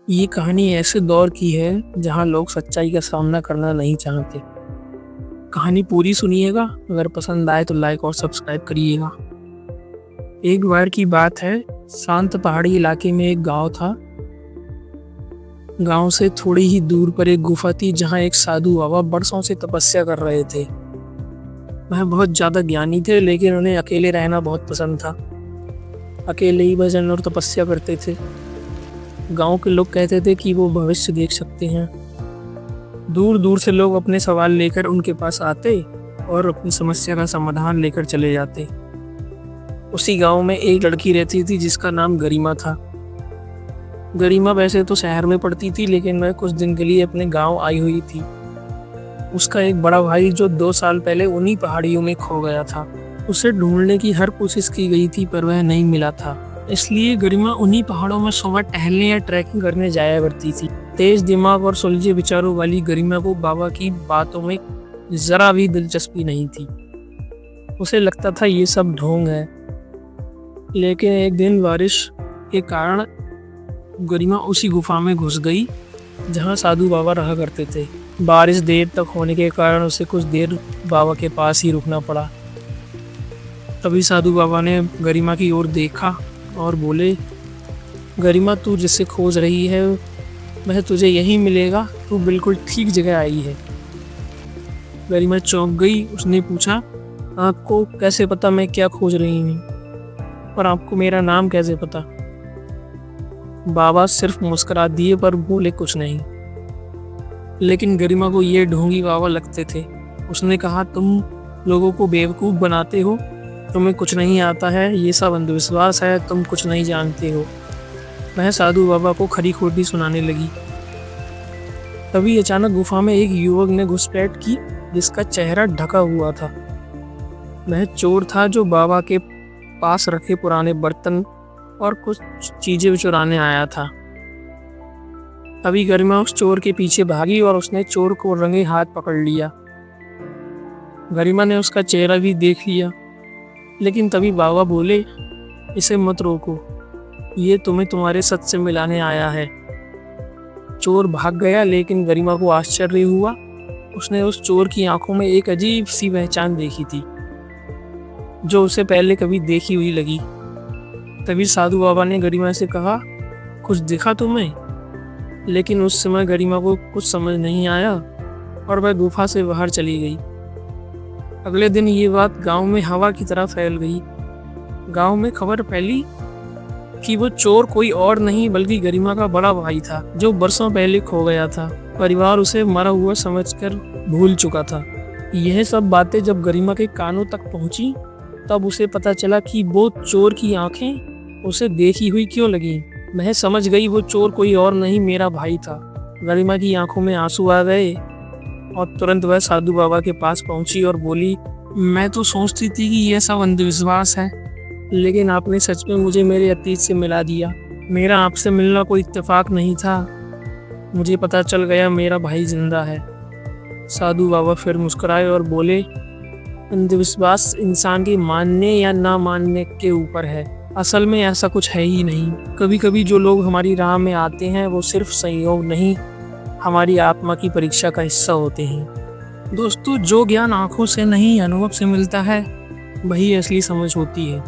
ये कहानी ऐसे दौर की है जहाँ लोग सच्चाई का सामना करना नहीं चाहते। कहानी पूरी सुनिएगा, अगर पसंद आए तो लाइक और सब्सक्राइब करिएगा। एक बार की बात है, शांत पहाड़ी इलाके में एक गांव था। गांव से थोड़ी ही दूर पर एक गुफा थी जहाँ एक साधु बाबा बरसों से तपस्या कर रहे थे। वह बहुत ज़्यादा ज्ञानी थे, लेकिन उन्हें अकेले रहना बहुत पसंद था। अकेले ही भजन और तपस्या करते थे। गांव के लोग कहते थे कि वो भविष्य देख सकते हैं। दूर दूर से लोग अपने सवाल लेकर उनके पास आते और अपनी समस्या का समाधान लेकर चले जाते। उसी गांव में एक लड़की रहती थी जिसका नाम गरिमा था। गरिमा वैसे तो शहर में पढ़ती थी, लेकिन वह कुछ दिन के लिए अपने गांव आई हुई थी। उसका एक बड़ा भाई जो 2 साल पहले उन्हीं पहाड़ियों में खो गया था। उसे ढूंढने की हर कोशिश की गई थी, पर वह नहीं मिला था। इसलिए गरिमा उन्हीं पहाड़ों में सुबह टहलने या ट्रैकिंग करने जाया करती थी। तेज दिमाग और सुलझे विचारों वाली गरिमा को बाबा की बातों में जरा भी दिलचस्पी नहीं थी। उसे लगता था ये सब ढोंग है। लेकिन एक दिन बारिश के कारण गरिमा उसी गुफा में घुस गई जहाँ साधु बाबा रहा करते थे। बारिश देर तक होने के कारण उसे कुछ देर बाबा के पास ही रुकना पड़ा। तभी साधु बाबा ने गरिमा की ओर देखा और बोले, गरिमा, तू जिसे खोज रही है वह तुझे यहीं मिलेगा। तू बिल्कुल ठीक जगह आई है। गरिमा चौंक गई। उसने पूछा, आपको कैसे पता मैं क्या खोज रही हूँ? और आपको मेरा नाम कैसे पता? बाबा सिर्फ मुस्कुरा दिए पर बोले कुछ नहीं। लेकिन गरिमा को ये ढोंगी बाबा लगते थे। उसने कहा, तुम लोगों को बेवकूफ़ बनाते हो, तुम्हें कुछ नहीं आता है, ये सब अंधविश्वास है, तुम कुछ नहीं जानते हो। वह साधु बाबा को खरी खोटी सुनाने लगी। तभी अचानक गुफा में एक युवक ने घुसपैठ की जिसका चेहरा ढका हुआ था। वह चोर था जो बाबा के पास रखे पुराने बर्तन और कुछ चीजें चुराने आया था। तभी गरिमा उस चोर के पीछे भागी और उसने चोर को रंगे हाथ पकड़ लिया। गरिमा ने उसका चेहरा भी देख लिया, लेकिन तभी बाबा बोले, इसे मत रोको, ये तुम्हें तुम्हारे सच से मिलाने आया है। चोर भाग गया, लेकिन गरिमा को आश्चर्य हुआ। उसने उस चोर की आंखों में एक अजीब सी पहचान देखी थी जो उसे पहले कभी देखी हुई लगी। तभी साधु बाबा ने गरिमा से कहा, कुछ दिखा तुम्हें? लेकिन उस समय गरिमा को कुछ समझ नहीं आया और वह गुफा से बाहर चली गई। अगले दिन ये बात गांव में हवा की तरह फैल गई। गांव में खबर फैली कि वो चोर कोई और नहीं बल्कि गरिमा का बड़ा भाई था जो बरसों पहले खो गया था। परिवार उसे मरा हुआ समझकर भूल चुका था। यह सब बातें जब गरिमा के कानों तक पहुंची, तब उसे पता चला कि वो चोर की आंखें उसे देखी हुई क्यों लगी। वह समझ गई वो चोर कोई और नहीं, मेरा भाई था। गरिमा की आंखों में आंसू आ गए और तुरंत वह साधु बाबा के पास पहुंची और बोली, मैं तो सोचती थी कि यह सब अंधविश्वास है, लेकिन आपने सच में मुझे मेरे अतीत से मिला दिया। मेरा आपसे मिलना कोई इत्तेफाक नहीं था। मुझे पता चल गया मेरा भाई जिंदा है। साधु बाबा फिर मुस्कुराए और बोले, अंधविश्वास इंसान के मानने या ना मानने के ऊपर है। असल में ऐसा कुछ है ही नहीं। कभी कभी जो लोग हमारी राह में आते हैं वो सिर्फ संयोग नहीं, हमारी आत्मा की परीक्षा का हिस्सा होते हैं। दोस्तों, जो ज्ञान आंखों से नहीं अनुभव से मिलता है वही असली समझ होती है।